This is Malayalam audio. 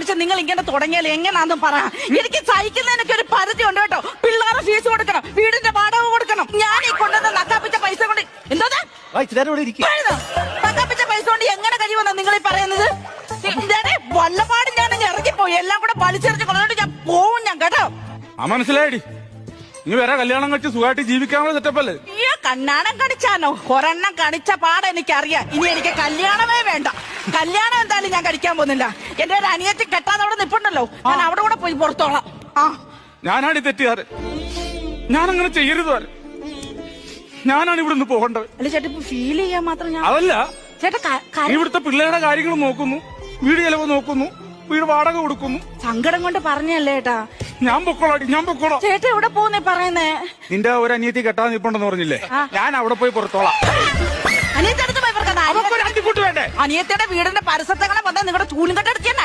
കാണിച്ച് നിങ്ങൾ ഇങ്ങനെ തുടങ്ങിയാൽ എങ്ങനാന്നും പറ. എനിക്ക് സഹിക്കുന്നതിനൊക്കെ ഒരു പരിധി ഉണ്ട് കേട്ടോ. പിള്ളേരെ ഫീസ് കൊടുക്കണം, വീടിന്റെ വാടക കൊടുക്കണം. ഞാൻ ഈ കൊണ്ടുവന്ന നക്കാപ്പിച്ച പൈസ കൊണ്ട് എന്തോ നക്കാപ്പിച്ച പൈസ കൊണ്ട് എങ്ങനെ കഴിയുമെന്നാ നിങ്ങൾ ഈ പറയുന്നത്? വല്ലപാട് ഞാൻ ഇറങ്ങിപ്പോയി, എല്ലാം കൂടെ വലിച്ചെറിഞ്ഞ് കൊണ്ടുപോയിട്ട് ഞാൻ പോവും ഞാൻ കേട്ടോ. മനസ്സിലായി. നീ വേറെ കല്യാണം കഴിച്ച് സുഖമായിട്ട് ജീവിക്കാനുള്ള സെറ്റപ്പല്ലേ? ഈ കണ്ണാണം കണിച്ചാനോ? ഒരെണ്ണം കണിച്ച പാട് എനിക്കറിയാം. ഇനി എനിക്ക് കല്യാണമേ വേണ്ട. കല്യാണം എന്തായാലും ഞാൻ കഴിക്കാൻ പോകുന്നില്ല. എന്റെ ഒരു അനിയത്തി കെട്ടാതെ അവിടെ നിപ്പുണ്ടല്ലോ, ഞാൻ അവിടെ കൂടെ പോയി പുറത്തോളാം. ഞാനാണ് ഈ തെറ്റുകാരൻ. ഞാനങ്ങനെ ചെയ്യരുത്. ഞാനാണ് ഇവിടുന്ന് പോകേണ്ടത്. അല്ല ചേട്ടാ, ഇപ്പൊ ഫീൽ ചെയ്യാൻ മാത്രം ഞാൻ അതല്ല ചേട്ടാ. ഇവിടുത്തെ പിള്ളേരുടെ കാര്യങ്ങൾ നോക്കുന്നു, വീട് ചെലവ് നോക്കുന്നു, വീട് വാടക കൊടുക്കുന്നു. സങ്കടം കൊണ്ട് പറഞ്ഞല്ലേ ചേട്ടാ. ഞാൻ പൊക്കോളാം. ചേട്ടാ എവിടെ പോകുന്നേ പറയുന്നേ? നിന്റെ ഒരു അനിയത്തി കെട്ടാൻ നിപ്പുണ്ടെന്ന് പറഞ്ഞില്ലേ, ഞാൻ അവിടെ പോയി പുറത്തോളാം. അനിയത്തിയുടെ വീടിന്റെ പരിസരത്തെങ്ങനെ വന്നാൽ നിങ്ങളുടെ ചൂലും കെട്ടെടുത്ത് തന്നെ